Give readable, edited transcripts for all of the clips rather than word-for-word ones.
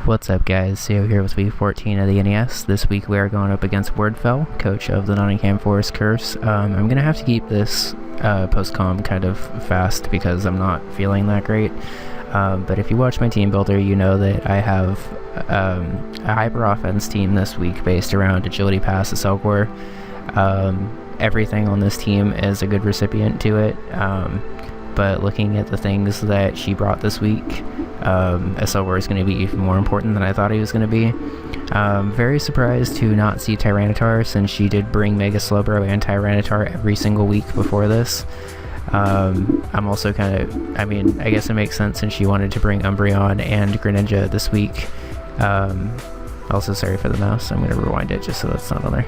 What's up, guys? So here with week 14 of the NES. This week we are going up against Wordfell, coach of the Nottingham Forest Curse. I'm gonna have to keep this post-com kind of fast because I'm not feeling that great. But if you watch my team builder, you know that I have a hyper offense team this week based around agility pass, Escavs. Everything on this team is a good recipient to it. But looking at the things that she brought this week, Escavs is going to be even more important than I thought he was going to be. Very surprised to not see Tyranitar, since she did bring Mega Slowbro and Tyranitar every single week before this. I'm also kind of, I guess it makes sense since she wanted to bring Umbreon and Greninja this week. Also, sorry for the mouse, I'm going to rewind it just so that's not on there.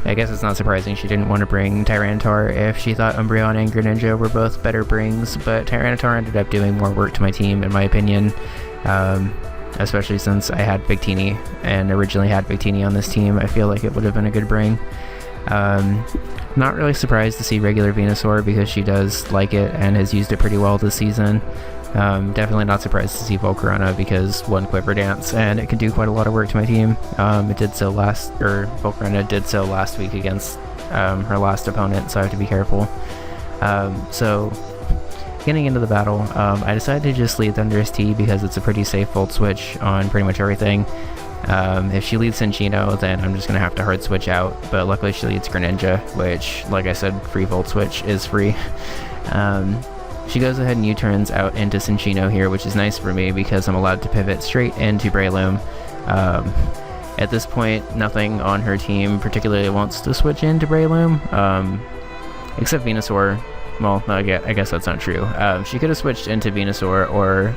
I guess it's not surprising she didn't want to bring Tyranitar if she thought Umbreon and Greninja were both better brings, but Tyranitar ended up doing more work to my team, in my opinion, especially since I had Victini, and originally had Victini on this team. I feel like it would have been a good bring. Not really surprised to see regular Venusaur because she does like it and has used it pretty well this season. Definitely not surprised to see Volcarona because one Quiver Dance and it can do quite a lot of work to my team. Volcarona did so last week against her last opponent, so I have to be careful. So getting into the battle, I decided to just lead Thundurus T because it's a pretty safe Volt Switch on pretty much everything. If she leads Cinccino, then I'm just going to have to hard switch out, but luckily she leads Greninja, which, like I said, free Volt Switch is free. She goes ahead and U-turns out into Cinccino here, which is nice for me because I'm allowed to pivot straight into Breloom. At this point, nothing on her team particularly wants to switch into Breloom, except Venusaur. Well, no, I guess that's not true. She could have switched into Venusaur or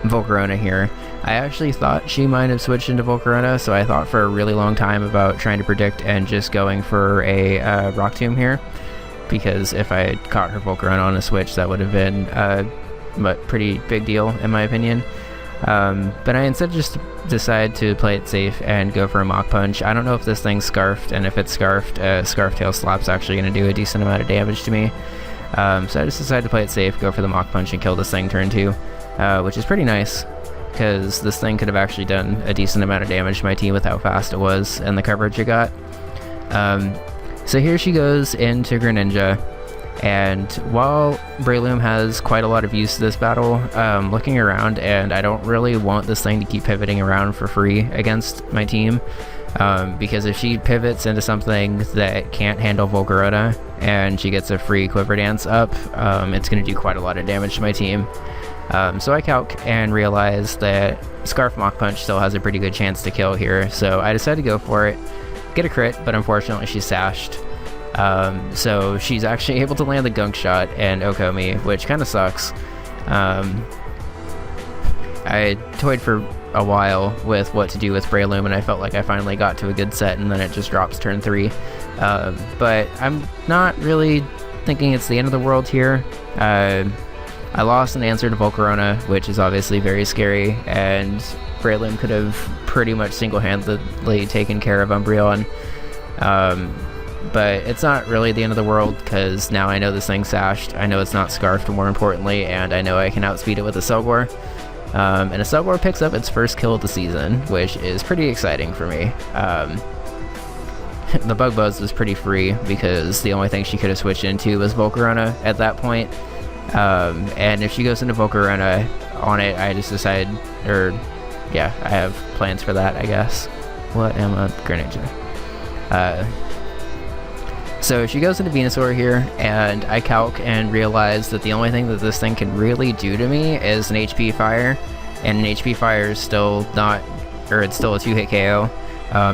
Volcarona here. I actually thought she might have switched into Volcarona, so I thought for a really long time about trying to predict and just going for a Rock Tomb here, because if I had caught her Volcarona on a switch, that would have been a pretty big deal, in my opinion. But I instead just decided to play it safe and go for a Mach Punch. I don't know if this thing's Scarfed, and if it's Scarfed, Scarf Tail Slap's actually going to do a decent amount of damage to me. So I just decided to play it safe, go for the Mach Punch, and kill this thing turn 2, which is pretty nice, because this thing could have actually done a decent amount of damage to my team with how fast it was and the coverage it got. So here she goes into Greninja, and while Breloom has quite a lot of use to this battle, looking around, and I don't really want this thing to keep pivoting around for free against my team, because if she pivots into something that can't handle Volcarona and she gets a free Quiver Dance up, it's going to do quite a lot of damage to my team. So I calc and realize that Scarf Mach Punch still has a pretty good chance to kill here, so I decided to go for it. Get a crit, but unfortunately she's sashed. So she's actually able to land the Gunk Shot and Oko me, which kind of sucks. I toyed for a while with what to do with Breloom, and I felt like I finally got to a good set, and then it just drops turn 3. But I'm not really thinking it's the end of the world here. I lost an answer to Volcarona, which is obviously very scary, and Breloom could have pretty much single-handedly taken care of Umbreon. But it's not really the end of the world, because now I know this thing's sashed, I know it's not Scarfed more importantly, and I know I can outspeed it with a Escavs. And Escavs picks up its first kill of the season, which is pretty exciting for me. The Bug Buzz was pretty free, because the only thing she could have switched into was Volcarona at that point. And if she goes into Volcarona on it, I just decided, I have plans for that, I guess. What am I? Greninja. So she goes into Venusaur here, and I calc and realize that the only thing that this thing can really do to me is an HP Fire, and an HP Fire is still not, it's still a 2-hit KO.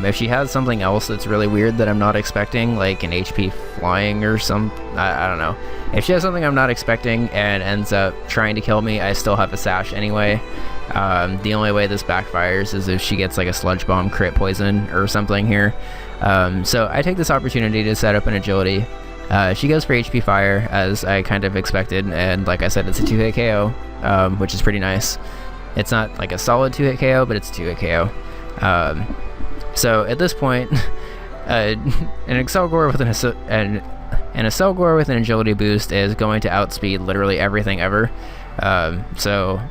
If she has something else that's really weird that I'm not expecting, like an HP Flying or I don't know. If she has something I'm not expecting and ends up trying to kill me, I still have a Sash anyway. The only way this backfires is if she gets like a Sludge Bomb crit poison or something here. So I take this opportunity to set up an agility. She goes for HP Fire, as I kind of expected, and like I said, it's a 2-hit KO, which is pretty nice. It's not like a solid 2-hit KO, but it's a 2-hit KO. So at this point, an Escavs with an agility boost is going to outspeed literally everything ever. So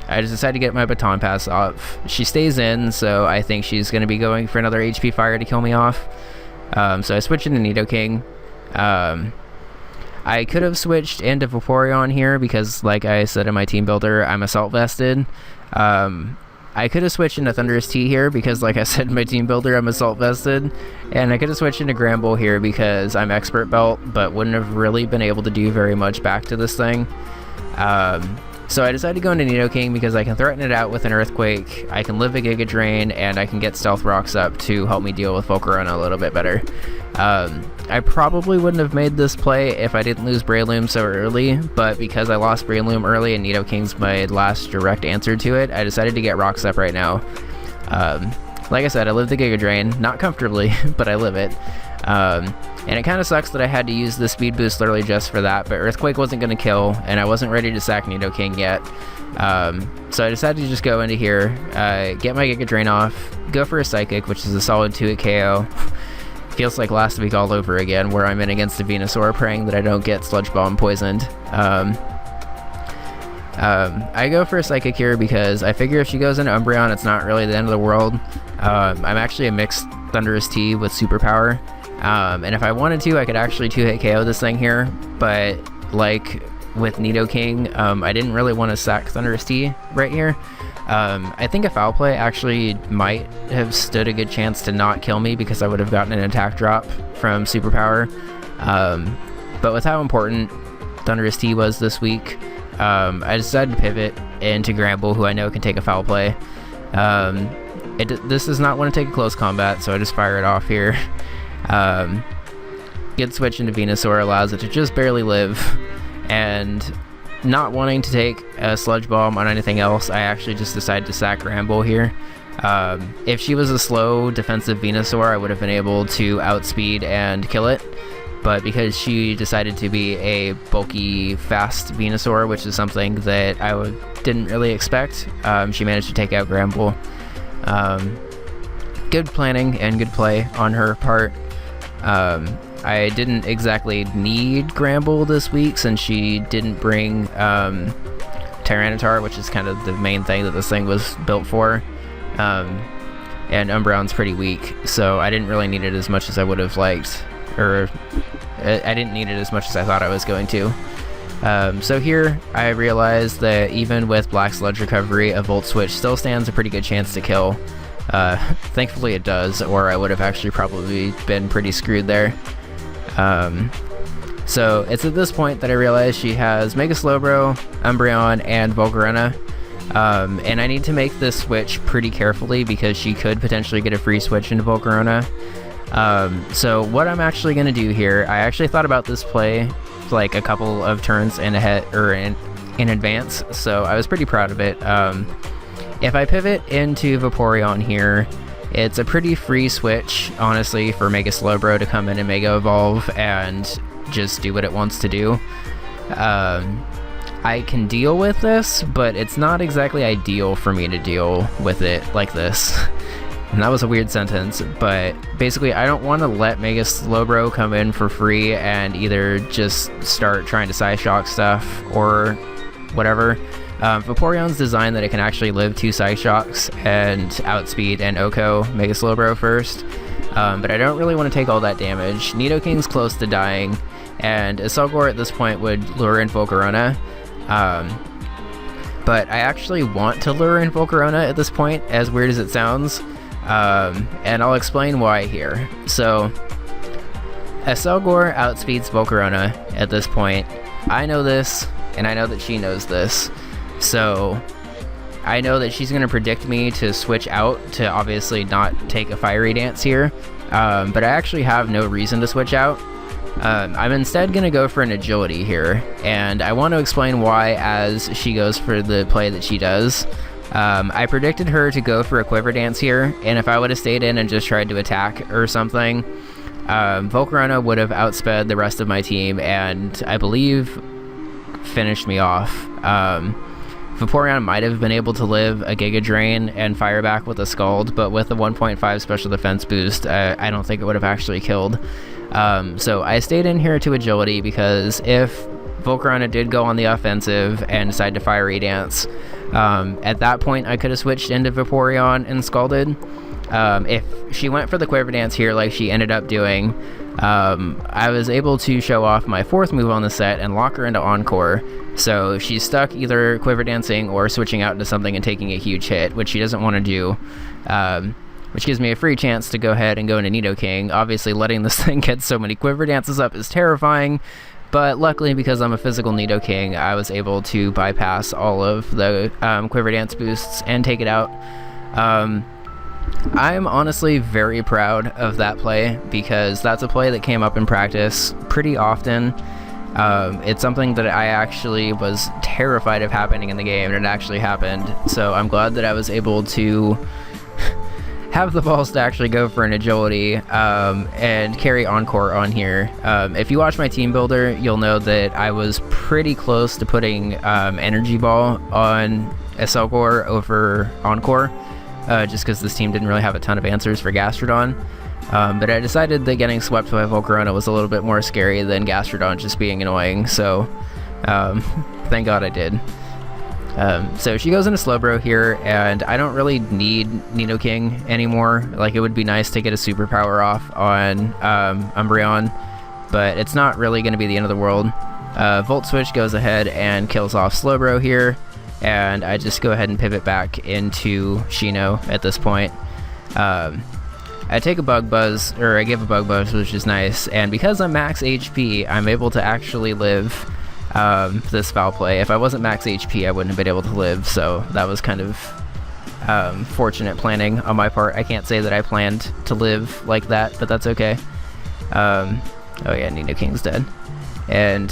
I just decided to get my baton pass off. She stays in, so I think she's going to be going for another HP fire to kill me off. So I switched into Nidoking. I could have switched into Vaporeon here because, like I said in my team builder, I'm Assault Vested. I could have switched into Thunderous T here because, like I said in my team builder, I'm Assault Vested. And I could have switched into Gramble here because I'm Expert Belt, but wouldn't have really been able to do very much back to this thing. So I decided to go into Nidoking because I can threaten it out with an Earthquake, I can live a Giga Drain, and I can get Stealth Rocks up to help me deal with Volcarona a little bit better. I probably wouldn't have made this play if I didn't lose Breloom so early, but because I lost Breloom early and Nidoking's my last direct answer to it, I decided to get Rocks up right now. Like I said, I live the Giga Drain, not comfortably, but I live it. And it kind of sucks that I had to use the speed boost literally just for that, but Earthquake wasn't going to kill, and I wasn't ready to sack Nidoking yet. So I decided to just go into here, get my Giga Drain off, go for a Psychic, which is a solid 2-hit KO. Feels like last week all over again, where I'm in against a Venusaur praying that I don't get Sludge Bomb poisoned. I go for a Psychic here because I figure if she goes into Umbreon, it's not really the end of the world. I'm actually a mixed Thunderous T with Superpower. And if I wanted to, I could actually 2-hit KO this thing here, but like with Nidoking, I didn't really want to sack Thunderous T right here. I think a Foul Play actually might have stood a good chance to not kill me because I would have gotten an attack drop from Superpower. But with how important Thunderous T was this week, I decided to pivot into Gramble, who I know can take a Foul Play. This does not want to take a close combat, so I just fire it off here. Good switch into Venusaur allows it to just barely live, and not wanting to take a Sludge Bomb on anything else, I actually just decided to sack Gramble here. If she was a slow defensive Venusaur, I would have been able to outspeed and kill it, but because she decided to be a bulky, fast Venusaur, which is something that I didn't really expect, she managed to take out Gramble. Good planning and good play on her part. I didn't exactly need Gramble this week since she didn't bring Tyranitar, which is kind of the main thing that this thing was built for. And Umbreon's pretty weak, so I didn't really need it as much as I would have liked, or I didn't need it as much as I thought I was going to. So here I realized that even with Black Sludge Recovery, a Volt Switch still stands a pretty good chance to kill. Thankfully it does, or I would have actually probably been pretty screwed there. So it's at this point that I realize she has Mega Slowbro, Umbreon, and Volcarona. And I need to make this switch pretty carefully because she could potentially get a free switch into Volcarona. So what I'm actually going to do here, I actually thought about this play like a couple of turns in advance, so I was pretty proud of it. If I pivot into Vaporeon here, it's a pretty free switch, honestly, for Mega Slowbro to come in and Mega Evolve and just do what it wants to do. I can deal with this, but it's not exactly ideal for me to deal with it like this. And that was a weird sentence, but basically I don't want to let Mega Slowbro come in for free and either just start trying to Psyshock stuff or whatever. Vaporeon's designed that it can actually live 2 Psyshocks and outspeed and OHKO Mega Slowbro first, but I don't really want to take all that damage. Nidoking's close to dying, and Escavs at this point would lure in Volcarona, but I actually want to lure in Volcarona at this point, as weird as it sounds, and I'll explain why here. So, Escavs outspeeds Volcarona at this point. I know this, and I know that she knows this. So I know that she's going to predict me to switch out to obviously not take a Fiery Dance here, but I actually have no reason to switch out. I'm instead going to go for an Agility here, and I want to explain why as she goes for the play that she does. I predicted her to go for a Quiver Dance here, and if I would have stayed in and just tried to attack or something, Volcarona would have outsped the rest of my team and I believe finished me off. Vaporeon might have been able to live a Giga Drain and fire back with a Scald, but with the 1.5 special defense boost, I don't think it would have actually killed. So I stayed in here to Agility because if Volcarona did go on the offensive and decide to Fiery Dance, At that point, I could have switched into Vaporeon and Scalded. If she went for the Quiver Dance here like she ended up doing, I was able to show off my 4th move on the set and lock her into Encore. So she's stuck either Quiver Dancing or switching out into something and taking a huge hit, which she doesn't want to do, which gives me a free chance to go ahead and go into Nidoking. Obviously, letting this thing get so many Quiver Dances up is terrifying, but luckily, because I'm a physical Nidoking, I was able to bypass all of the Quiver Dance boosts and take it out. I'm honestly very proud of that play, because that's a play that came up in practice pretty often. It's something that I actually was terrified of happening in the game, and it actually happened. So I'm glad that I was able to have the balls to actually go for an agility and carry Encore on here. If you watch my team builder, you'll know that I was pretty close to putting Energy Ball on Escavs over Encore, just because this team didn't really have a ton of answers for Gastrodon. But I decided that getting swept by Volcarona was a little bit more scary than Gastrodon just being annoying, so thank God I did. So she goes into Slowbro here, and I don't really need Nidoking anymore. Like, it would be nice to get a superpower off on Umbreon, but it's not really going to be the end of the world. Volt Switch goes ahead and kills off Slowbro here, and I just go ahead and pivot back into Shino at this point. I take a Bug Buzz, or I give a Bug Buzz, which is nice, and because I'm max HP, I'm able to actually live this foul play. If I wasn't max HP, I wouldn't have been able to live, so that was kind of fortunate planning on my part. I can't say that I planned to live like that, but that's okay. Oh yeah, Nidoking's dead. And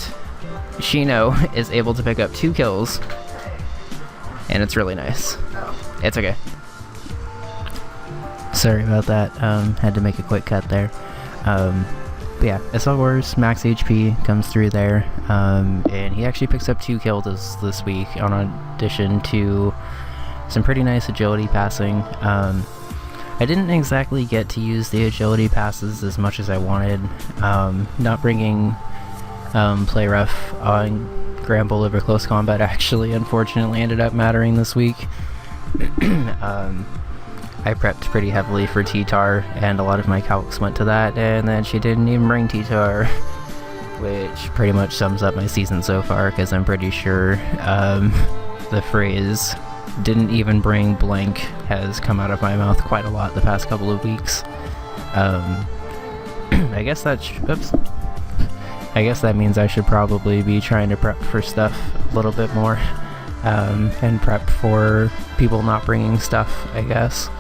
Shino is able to pick up 2 kills, and it's really nice. It's okay. Sorry about that, had to make a quick cut there. But yeah, Escavs max HP comes through there, and he actually picks up 2 kills this week, on addition to some pretty nice agility passing. I didn't exactly get to use the agility passes as much as I wanted. Not bringing Play Rough on Gramble over Close Combat actually unfortunately ended up mattering this week. I prepped pretty heavily for T-Tar, and a lot of my calcs went to that, and then she didn't even bring T-Tar, which pretty much sums up my season so far, because I'm pretty sure the phrase "didn't even bring blank" has come out of my mouth quite a lot the past couple of weeks. I guess that means I should probably be trying to prep for stuff a little bit more, and prep for people not bringing stuff, I guess.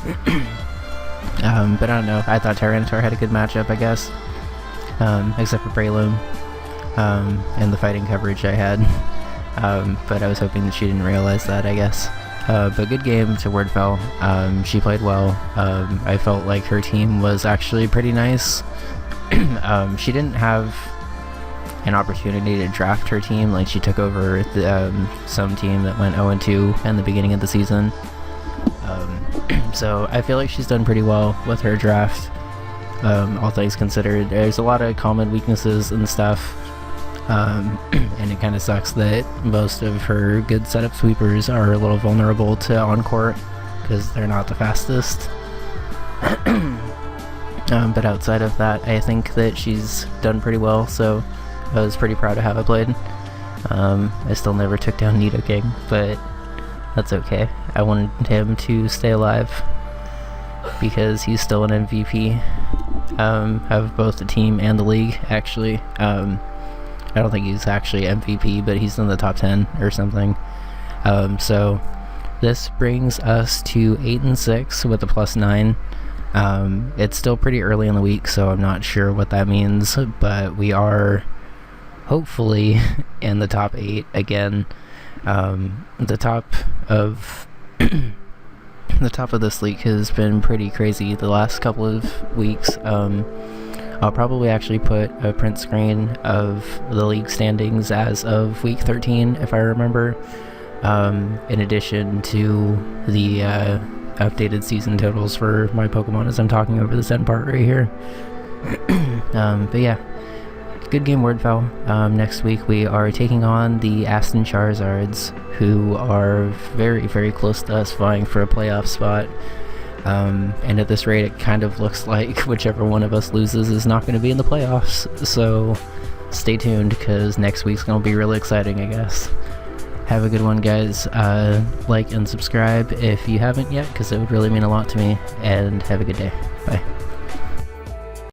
But I don't know, I thought Tyranitar had a good matchup, I guess, except for Breloom, and the fighting coverage I had, but I was hoping that she didn't realize that, I guess. But good game to Wordfell. She played well. I felt like her team was actually pretty nice. She didn't have an opportunity to draft her team, like she took over some team that went 0-2 in the beginning of the season. So I feel like she's done pretty well with her draft, all things considered. There's a lot of common weaknesses and stuff, and it kind of sucks that most of her good setup sweepers are a little vulnerable to on-court, because they're not the fastest. But outside of that, I think that she's done pretty well, so I was pretty proud of how I played. I still never took down Nidoking, but that's okay. I wanted him to stay alive, because he's still an MVP of both the team and the league, actually. I don't think he's actually MVP, but he's in the top 10 or something. So this brings us to 8-6 with a +9. It's still pretty early in the week, so I'm not sure what that means, but we are hopefully in the top 8 again. The top of the top of this league has been pretty crazy the last couple of weeks. I'll probably actually put a print screen of the league standings as of week 13, if I remember, in addition to the updated season totals for my Pokemon as I'm talking over this end part right here. But yeah, good game, Wordfell. Next week we are taking on the Aston Charizards, who are very, very close to us, vying for a playoff spot. And at this rate, it kind of looks like whichever one of us loses is not going to be in the playoffs. So stay tuned, because next week's going to be really exciting, I guess. Have a good one, guys. Like and subscribe if you haven't yet, because it would really mean a lot to me. And have a good day. Bye.